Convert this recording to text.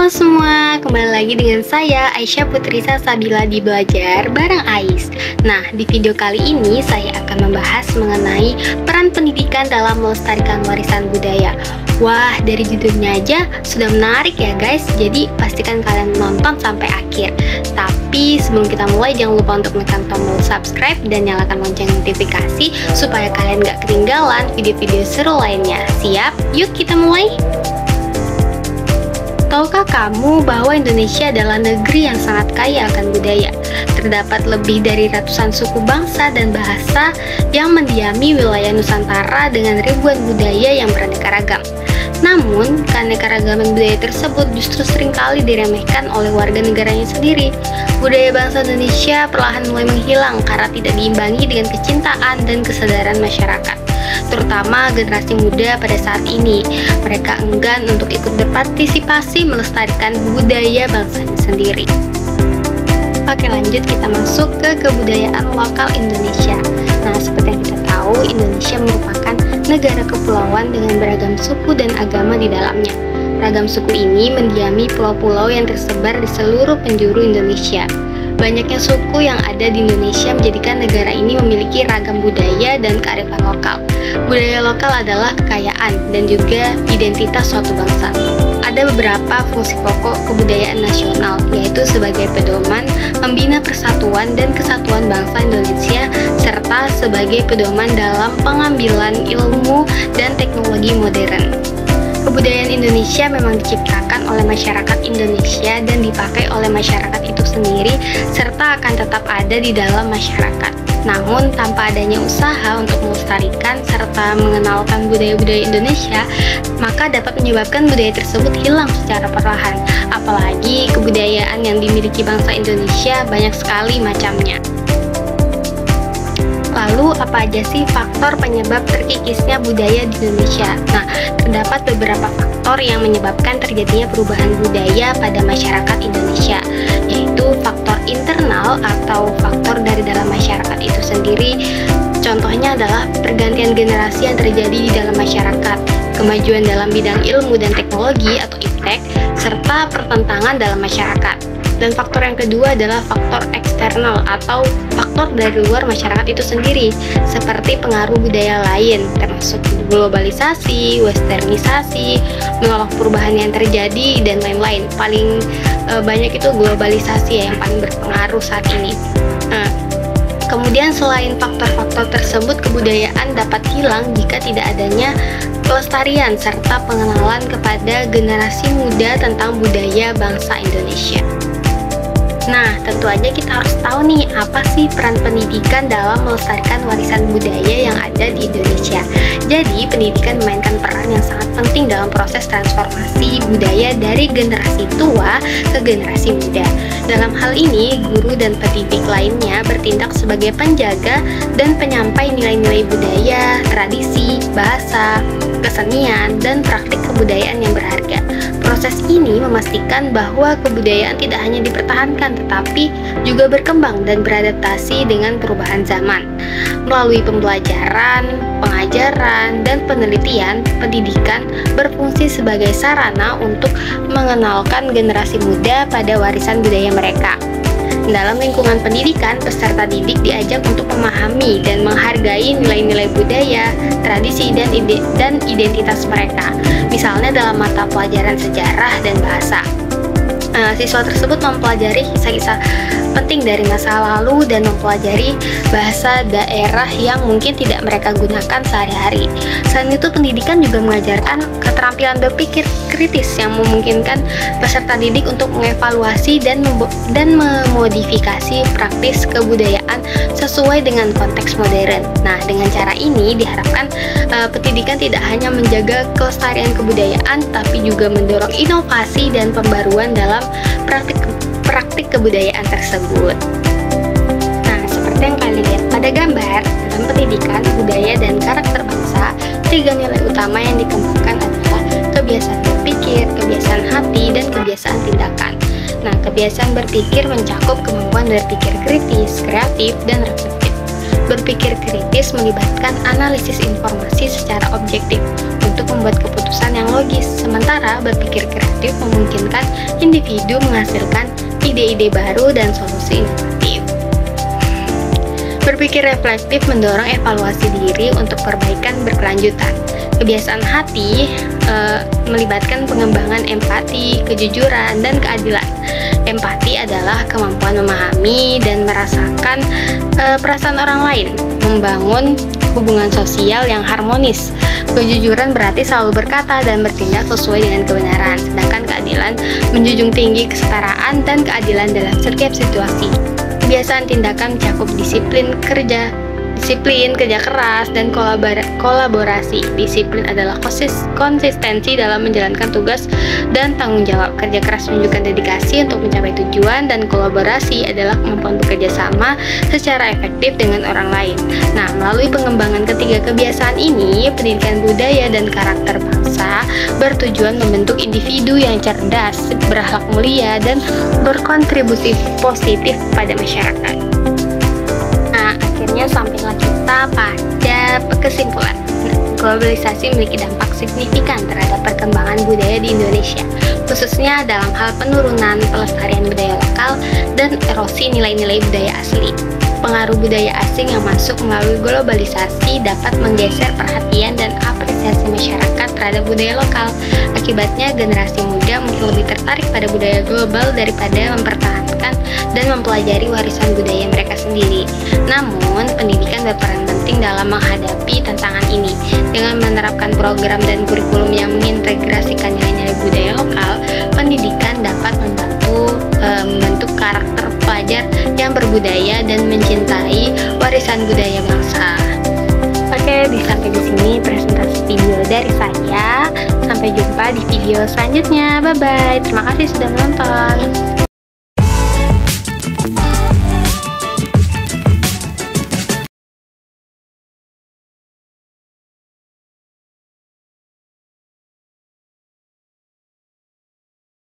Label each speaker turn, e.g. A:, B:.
A: Halo semua, kembali lagi dengan saya Aisyah Putri Salsabila di Belajar bareng Ais. Nah, di video kali ini saya akan membahas mengenai peran pendidikan dalam melestarikan warisan budaya. Wah, dari judulnya aja sudah menarik ya guys, jadi pastikan kalian nonton sampai akhir. Tapi sebelum kita mulai, jangan lupa untuk menekan tombol subscribe dan nyalakan lonceng notifikasi supaya kalian gak ketinggalan video-video seru lainnya. Siap? Yuk kita mulai! Tahukah kamu bahwa Indonesia adalah negeri yang sangat kaya akan budaya? Terdapat lebih dari ratusan suku bangsa dan bahasa yang mendiami wilayah Nusantara dengan ribuan budaya yang beraneka ragam. Namun, keanekaragaman budaya tersebut justru seringkali diremehkan oleh warga negaranya sendiri. Budaya bangsa Indonesia perlahan mulai menghilang karena tidak diimbangi dengan kecintaan dan kesadaran masyarakat, terutama generasi muda pada saat ini. Mereka enggan untuk ikut berpartisipasi melestarikan budaya bangsanya sendiri. Oke, lanjut kita masuk ke kebudayaan lokal Indonesia. Nah, seperti yang kita tahu, Indonesia merupakan negara kepulauan dengan beragam suku dan agama di dalamnya. Ragam suku ini mendiami pulau-pulau yang tersebar di seluruh penjuru Indonesia. Banyaknya suku yang ada di Indonesia menjadikan negara ini memiliki ragam budaya dan kearifan lokal. Budaya lokal adalah kekayaan dan juga identitas suatu bangsa. Ada beberapa fungsi pokok kebudayaan nasional, yaitu sebagai pedoman membina persatuan dan kesatuan bangsa Indonesia, serta sebagai pedoman dalam pengambilan ilmu dan teknologi modern. Kebudayaan Indonesia memang diciptakan oleh masyarakat Indonesia dan dipakai oleh masyarakat itu sendiri, serta akan tetap ada di dalam masyarakat. Namun, tanpa adanya usaha untuk melestarikan serta mengenalkan budaya-budaya Indonesia, maka dapat menyebabkan budaya tersebut hilang secara perlahan. Apalagi kebudayaan yang dimiliki bangsa Indonesia banyak sekali macamnya. Lalu, apa aja sih faktor penyebab terkikisnya budaya di Indonesia? Nah, terdapat beberapa faktor yang menyebabkan terjadinya perubahan budaya pada masyarakat Indonesia, yaitu faktor internal atau faktor dari dalam masyarakat itu sendiri. Contohnya adalah pergantian generasi yang terjadi di dalam masyarakat, kemajuan dalam bidang ilmu dan teknologi atau iptek, serta pertentangan dalam masyarakat. Dan faktor yang kedua adalah faktor eksternal atau faktor dari luar masyarakat itu sendiri, seperti pengaruh budaya lain, termasuk globalisasi, westernisasi, menolak perubahan yang terjadi, dan lain-lain. Paling banyak itu globalisasi ya, yang paling berpengaruh saat ini. Kemudian selain faktor-faktor tersebut, kebudayaan dapat hilang jika tidak adanya pelestarian serta pengenalan kepada generasi muda tentang budaya bangsa Indonesia. Nah, tentu aja kita harus tahu nih, apa sih peran pendidikan dalam melestarikan warisan budaya yang ada di Indonesia. Jadi, pendidikan memainkan peran yang sangat penting dalam proses transformasi budaya dari generasi tua ke generasi muda. Dalam hal ini, guru dan pendidik lainnya bertindak sebagai penjaga dan penyampai nilai-nilai budaya, tradisi, bahasa, kesenian, dan praktik kebudayaan yang berharga. Proses ini memastikan bahwa kebudayaan tidak hanya dipertahankan, tetapi juga berkembang dan beradaptasi dengan perubahan zaman. Melalui pembelajaran, pengajaran, dan penelitian, pendidikan berfungsi sebagai sarana untuk mengenalkan generasi muda pada warisan budaya mereka. Dalam lingkungan pendidikan, peserta didik diajak untuk memahami dan menghargai nilai-nilai budaya, tradisi, dan identitas mereka. Misalnya dalam mata pelajaran sejarah dan bahasa. Siswa tersebut mempelajari kisah-kisah penting dari masa lalu dan mempelajari bahasa daerah yang mungkin tidak mereka gunakan sehari-hari. Selain itu, pendidikan juga mengajarkan keterampilan berpikir kritis yang memungkinkan peserta didik untuk mengevaluasi dan memodifikasi praktis kebudayaan sesuai dengan konteks modern. Nah, dengan cara ini diharapkan pendidikan tidak hanya menjaga kelestarian kebudayaan, tapi juga mendorong inovasi dan pembaruan dalam praktik kebudayaan tersebut. Nah, seperti yang kalian lihat pada gambar, dalam pendidikan, budaya, dan karakter bangsa, 3 nilai utama yang dikembangkan adalah kebiasaan berpikir, kebiasaan hati, dan kebiasaan tindakan. Nah, kebiasaan berpikir mencakup kemampuan berpikir kritis, kreatif, dan reflektif. Berpikir kritis melibatkan analisis informasi secara objektif, untuk membuat keputusan yang logis, sementara berpikir kreatif memungkinkan individu menghasilkan ide-ide baru dan solusi inovatif. Berpikir reflektif mendorong evaluasi diri untuk perbaikan berkelanjutan. Kebiasaan hati melibatkan pengembangan empati, kejujuran, dan keadilan. Empati adalah kemampuan memahami dan merasakan perasaan orang lain, membangun hubungan sosial yang harmonis. Kejujuran berarti selalu berkata dan bertindak sesuai dengan kebenaran, sedangkan keadilan menjunjung tinggi kesetaraan dan keadilan dalam setiap situasi. Kebiasaan tindakan mencakup disiplin, kerja keras, dan kolaborasi. Disiplin adalah konsistensi dalam menjalankan tugas dan tanggung jawab. Kerja keras menunjukkan dedikasi untuk mencapai tujuan, dan kolaborasi adalah kemampuan bekerja sama secara efektif dengan orang lain. Nah, melalui pengembangan ketiga kebiasaan ini, pendidikan budaya dan karakter bangsa bertujuan membentuk individu yang cerdas, berakhlak mulia, dan berkontribusi positif pada masyarakat. Akhirnya sampailah kita pada kesimpulan. Globalisasi memiliki dampak signifikan terhadap perkembangan budaya di Indonesia, khususnya dalam hal penurunan pelestarian budaya lokal dan erosi nilai-nilai budaya asli. Pengaruh budaya asing yang masuk melalui globalisasi dapat menggeser perhatian dan apresiasi masyarakat terhadap budaya lokal. Akibatnya, generasi muda mungkin lebih tertarik pada budaya global daripada mempertahankan dan mempelajari warisan budaya mereka sendiri. Namun, pendidikan berperan penting dalam menghadapi tantangan ini. Dengan menerapkan program dan kurikulum yang mengintegrasikan nilai-nilai budaya lokal, pendidikan dapat membentuk karakter pelajar yang berbudaya dan mencintai warisan budaya bangsa. Oke, sampai di sini presentasi video dari saya. Sampai jumpa di video selanjutnya. Bye bye. Terima kasih sudah menonton.